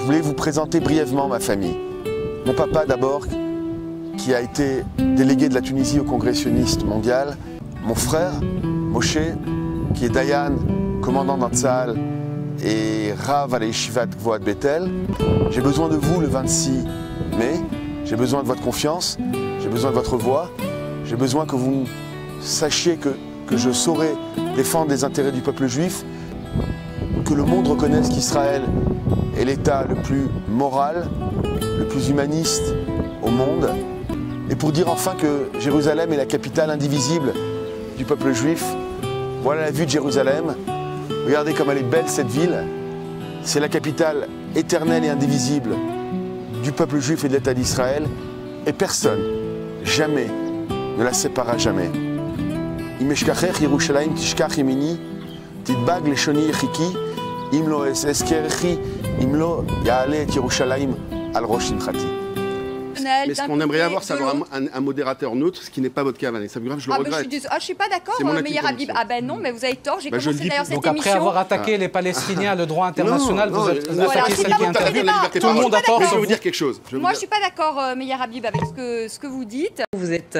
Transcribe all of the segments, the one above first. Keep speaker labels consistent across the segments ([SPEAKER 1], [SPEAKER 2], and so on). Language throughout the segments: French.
[SPEAKER 1] voulais vous présenter brièvement ma famille. Mon papa d'abord, qui a été délégué de la Tunisie au Congrès sioniste mondial. Mon frère, Moshe, qui est Dayan, commandant d'un Tzahal et Rav à la Yeshivat Gvoat Bethel. J'ai besoin de vous le 26 mai, j'ai besoin de votre confiance, j'ai besoin de votre voix, j'ai besoin que vous sachiez que je saurai défendre les intérêts du peuple juif, que le monde reconnaisse qu'Israël est l'État le plus moral, le plus humaniste au monde, et pour dire enfin que Jérusalem est la capitale indivisible du peuple juif. Voilà la vue de Jérusalem. Regardez comme elle est belle cette ville. C'est la capitale éternelle et indivisible du peuple juif et de l'État d'Israël. Et personne, jamais, ne la séparera jamais. Im eshkachech Yerushalayim tishkach yemini, tidbag leshoni yechiki, im lo eskerechi, im lo ya'ale et Yerushalayim al rosh simchati.
[SPEAKER 2] Mais ce qu'on aimerait avoir, c'est avoir un modérateur neutre, ce qui n'est pas votre cas, Vanessa. Je le regrette.
[SPEAKER 3] Je suis pas d'accord, Meyer Habib. Ah ben non, mais vous avez tort. J'ai commencé d'ailleurs cette émission.
[SPEAKER 4] Donc après avoir attaqué les Palestiniens, le droit international, vous attaquez celle qui intervient. Tout le monde a tort.
[SPEAKER 2] Je vais vous dire quelque chose.
[SPEAKER 3] Moi, je suis pas d'accord, Meyer Habib, avec ce que vous dites.
[SPEAKER 5] Vous êtes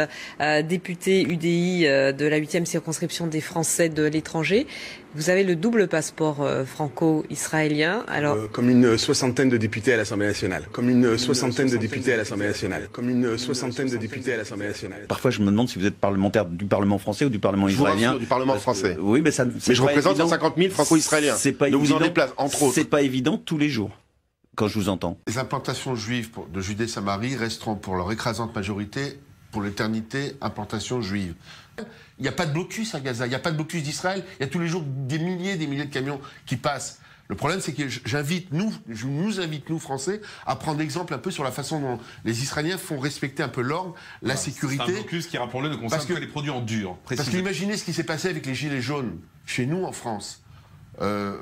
[SPEAKER 5] député UDI de la 8e circonscription des Français de l'étranger. Vous avez le double passeport franco-israélien. Alors,
[SPEAKER 2] comme une soixantaine de députés à l'Assemblée nationale. Comme une soixantaine de députés à l'Assemblée nationale. Comme une soixantaine de députés à l'Assemblée nationale.
[SPEAKER 6] Parfois, je me demande si vous êtes parlementaire du Parlement français ou du Parlement israélien.
[SPEAKER 2] Du Parlement français.
[SPEAKER 6] Oui, mais ça.
[SPEAKER 2] Mais je représente 150 000 franco-israéliens.
[SPEAKER 6] C'est pas
[SPEAKER 2] évident.
[SPEAKER 6] Vous
[SPEAKER 2] en déplace, entre autres.
[SPEAKER 6] C'est pas évident tous les jours. Quand je vous entends.
[SPEAKER 7] Les implantations juives de Judée-Samarie resteront pour leur écrasante majorité, pour l'éternité, implantations juives. Il n'y a pas de blocus à Gaza, il n'y a pas de blocus d'Israël, il y a tous les jours des milliers de camions qui passent. Le problème, c'est que je nous invite, nous, Français, à prendre exemple un peu sur la façon dont les Israéliens font respecter un peu l'ordre, la sécurité.
[SPEAKER 8] C'est un blocus qui, rappelons-le, ne concerne que les produits en dur.
[SPEAKER 7] Parce que imaginez ce qui s'est passé avec les Gilets jaunes, chez nous, en France.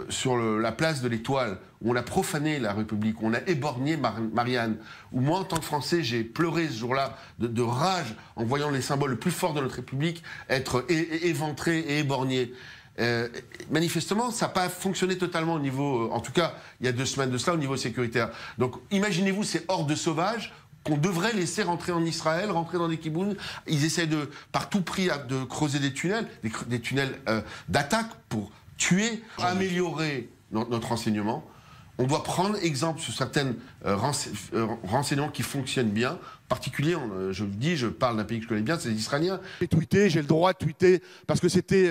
[SPEAKER 7] Sur la place de l'Étoile, où on a profané la République, où on a éborgné Marianne, où moi, en tant que Français, j'ai pleuré ce jour-là de rage en voyant les symboles les plus forts de notre République être éventrés et éborgnés. Manifestement, ça n'a pas fonctionné totalement au niveau, en tout cas, il y a 2 semaines de cela, au niveau sécuritaire. Donc, imaginez-vous ces hordes sauvages qu'on devrait laisser rentrer en Israël, rentrer dans des kibboutz. Ils essaient par tout prix de creuser des tunnels d'attaque pour tuer, améliorer notre renseignement. On doit prendre exemple sur certains renseignements qui fonctionnent bien. En particulier, je parle d'un pays que je connais bien, c'est les Israéliens.
[SPEAKER 9] J'ai tweeté, j'ai le droit de tweeter, parce que c'était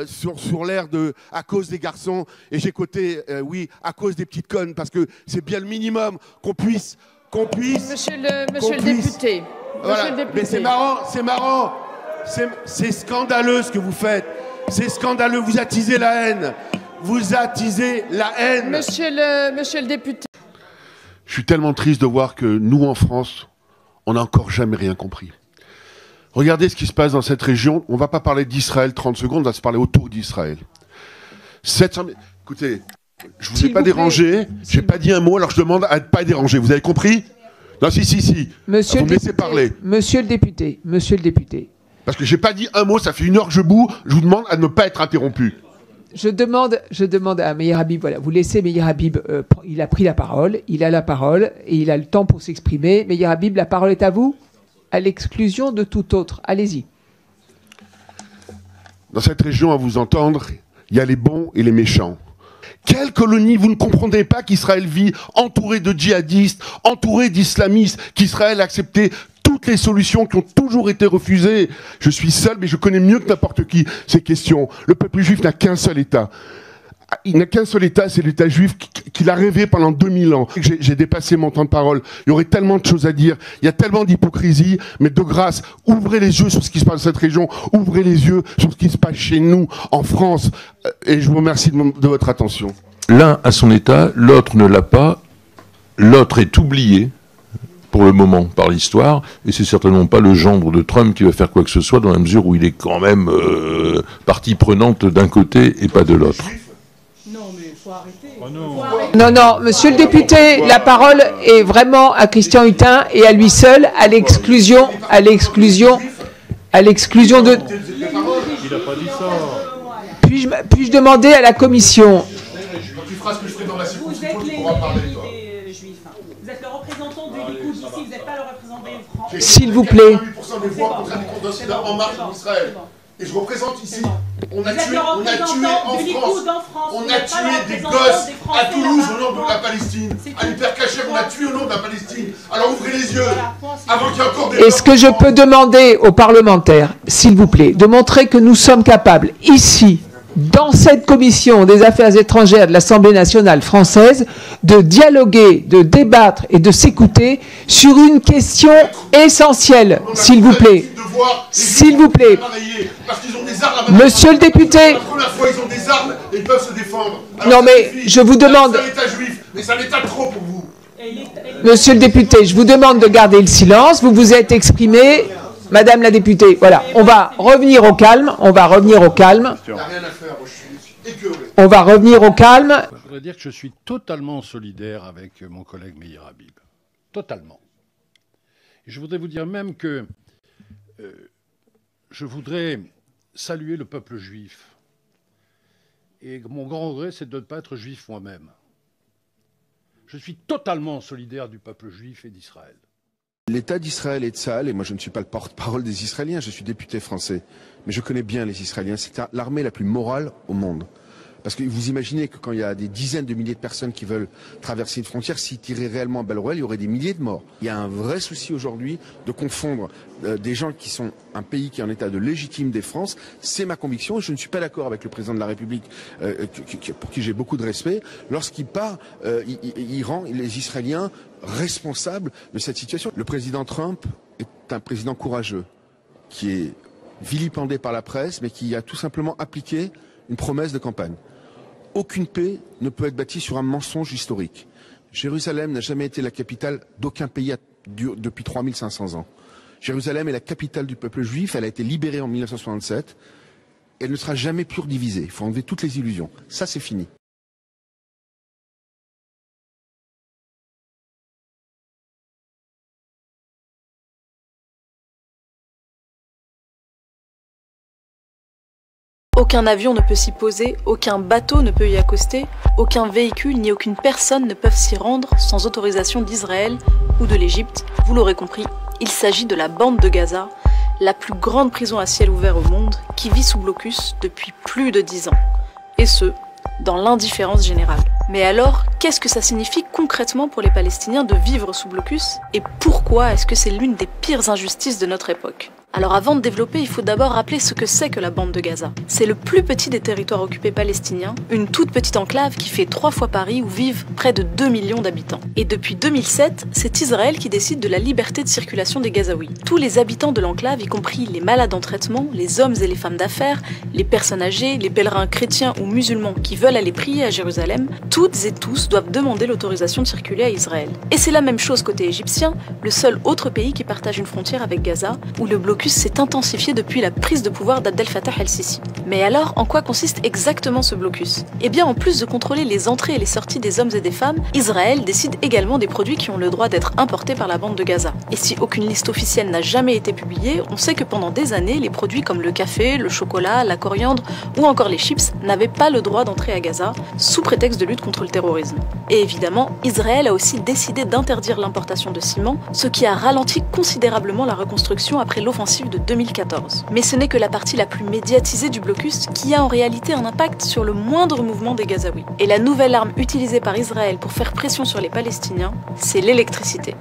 [SPEAKER 9] sur l'air de « à cause des garçons », et j'ai coté « oui, à cause des petites connes », parce que c'est bien le minimum qu'on puisse...
[SPEAKER 10] Monsieur le député.
[SPEAKER 9] Voilà. Mais c'est marrant, c'est scandaleux ce que vous faites. C'est scandaleux, vous attisez la haine. Vous attisez la haine.
[SPEAKER 10] Monsieur le député.
[SPEAKER 7] Je suis tellement triste de voir que nous, en France, on n'a encore jamais rien compris. Regardez ce qui se passe dans cette région. On ne va pas parler d'Israël 30 secondes, on va se parler autour d'Israël. 700 000... Écoutez, je ne vous ai pas dérangé, je n'ai pas dit un mot, alors je demande à ne pas déranger. Vous avez compris? Non, si.
[SPEAKER 10] Monsieur
[SPEAKER 7] vous me laissez parler.
[SPEAKER 10] Monsieur le député.
[SPEAKER 7] Parce que j'ai pas dit un mot, ça fait 1 heure que je boue, je vous demande à ne pas être interrompu.
[SPEAKER 10] Je demande à Meyer Habib, voilà, vous laissez Meyer Habib, il a pris la parole, il a la parole et il a le temps pour s'exprimer. Meyer Habib, la parole est à vous, à l'exclusion de tout autre. Allez-y.
[SPEAKER 7] Dans cette région, à vous entendre, il y a les bons et les méchants. Quelle colonie? Vous ne comprenez pas qu'Israël vit entouré de djihadistes, entouré d'islamistes, qu'Israël a accepté toutes les solutions qui ont toujours été refusées. Je suis seul, mais je connais mieux que n'importe qui ces questions. Le peuple juif n'a qu'un seul État. Il n'a qu'un seul État, c'est l'État juif qu'il a rêvé pendant 2000 ans. J'ai dépassé mon temps de parole. Il y aurait tellement de choses à dire. Il y a tellement d'hypocrisie. Mais de grâce, ouvrez les yeux sur ce qui se passe dans cette région. Ouvrez les yeux sur ce qui se passe chez nous, en France. Et je vous remercie de votre attention.
[SPEAKER 11] L'un a son État, l'autre ne l'a pas. L'autre est oublié, pour le moment, par l'histoire. Et c'est certainement pas le gendre de Trump qui va faire quoi que ce soit, dans la mesure où il est quand même partie prenante d'un côté et pas de l'autre.
[SPEAKER 10] Non, monsieur le député, la parole est vraiment à Christian Hutin et à lui seul, à l'exclusion de...
[SPEAKER 8] Il n'a pas dit ça.
[SPEAKER 10] Puis-je demander à la commission...
[SPEAKER 7] Tu feras ce que je ferai dans la circonscription, tu pourras parler, toi.
[SPEAKER 10] s'il vous plaît.
[SPEAKER 9] 88% des voix contre un En Marche en Israël. Et je représente ici. On a tué en France. On a tué des gosses à Toulouse au nom de la Palestine. À l'Hypercacher, on a tué au nom de la Palestine. Alors ouvrez les yeux. Avant qu'il y ait encore des...
[SPEAKER 10] Est-ce que je peux demander aux parlementaires, s'il vous plaît, de montrer que nous sommes capables, ici, dans cette commission des affaires étrangères de l'Assemblée nationale française, de dialoguer, de débattre et de s'écouter sur une question essentielle, s'il vous plaît. S'il vous plaît. Monsieur le député.
[SPEAKER 9] La première fois, ils ont des armes et ils peuvent se défendre.
[SPEAKER 10] Non mais je vous demande...
[SPEAKER 9] C'est un État juif, mais c'est un État trop pour vous.
[SPEAKER 10] Monsieur le député, je vous demande de garder le silence. Vous vous êtes exprimé. Madame la députée, voilà, on va revenir au calme, on va revenir au calme. On va revenir au calme.
[SPEAKER 12] Je voudrais dire que je suis totalement solidaire avec mon collègue Meir Habib. Totalement. Et je voudrais vous dire même que je voudrais saluer le peuple juif. Et mon grand regret, c'est de ne pas être juif moi-même. Je suis totalement solidaire du peuple juif et d'Israël.
[SPEAKER 1] L'État d'Israël et de Tsahal, et moi je ne suis pas le porte-parole des Israéliens, je suis député français, mais je connais bien les Israéliens, c'est l'armée la plus morale au monde. Parce que vous imaginez que quand il y a des dizaines de milliers de personnes qui veulent traverser une frontière, s'ils tiraient réellement à balles réelles, il y aurait des milliers de morts. Il y a un vrai souci aujourd'hui de confondre des gens qui sont un pays qui est en état de légitime défense. C'est ma conviction et je ne suis pas d'accord avec le président de la République, pour qui j'ai beaucoup de respect. Lorsqu'il part, il rend les Israéliens responsables de cette situation. Le président Trump est un président courageux, qui est vilipendé par la presse, mais qui a tout simplement appliqué une promesse de campagne. Aucune paix ne peut être bâtie sur un mensonge historique. Jérusalem n'a jamais été la capitale d'aucun pays depuis 3500 ans. Jérusalem est la capitale du peuple juif, elle a été libérée en 1967, elle ne sera jamais plus redivisée. Il faut enlever toutes les illusions. Ça, c'est fini.
[SPEAKER 13] Aucun avion ne peut s'y poser, aucun bateau ne peut y accoster, aucun véhicule ni aucune personne ne peuvent s'y rendre sans autorisation d'Israël ou de l'Égypte. Vous l'aurez compris, il s'agit de la bande de Gaza, la plus grande prison à ciel ouvert au monde, qui vit sous blocus depuis plus de 10 ans. Et ce, dans l'indifférence générale. Mais alors, qu'est-ce que ça signifie concrètement pour les Palestiniens de vivre sous blocus? Et pourquoi est-ce que c'est l'une des pires injustices de notre époque? Alors avant de développer, il faut d'abord rappeler ce que c'est que la bande de Gaza. C'est le plus petit des territoires occupés palestiniens, une toute petite enclave qui fait 3 fois Paris où vivent près de 2 millions d'habitants. Et depuis 2007, c'est Israël qui décide de la liberté de circulation des Gazaouis. Tous les habitants de l'enclave, y compris les malades en traitement, les hommes et les femmes d'affaires, les personnes âgées, les pèlerins chrétiens ou musulmans qui veulent aller prier à Jérusalem, toutes et tous doivent demander l'autorisation de circuler à Israël. Et c'est la même chose côté égyptien, le seul autre pays qui partage une frontière avec Gaza, où le blocus s'est intensifié depuis la prise de pouvoir d'Abdel Fattah el-Sisi. Mais alors, en quoi consiste exactement ce blocus? Eh bien, en plus de contrôler les entrées et les sorties des hommes et des femmes, Israël décide également des produits qui ont le droit d'être importés par la bande de Gaza. Et si aucune liste officielle n'a jamais été publiée, on sait que pendant des années, les produits comme le café, le chocolat, la coriandre ou encore les chips n'avaient pas le droit d'entrer à Gaza, sous prétexte de lutte contre le terrorisme. Et évidemment, Israël a aussi décidé d'interdire l'importation de ciment, ce qui a ralenti considérablement la reconstruction après l'offensive de 2014. Mais ce n'est que la partie la plus médiatisée du blocus qui a en réalité un impact sur le moindre mouvement des Gazaouis. Et la nouvelle arme utilisée par Israël pour faire pression sur les Palestiniens, c'est l'électricité.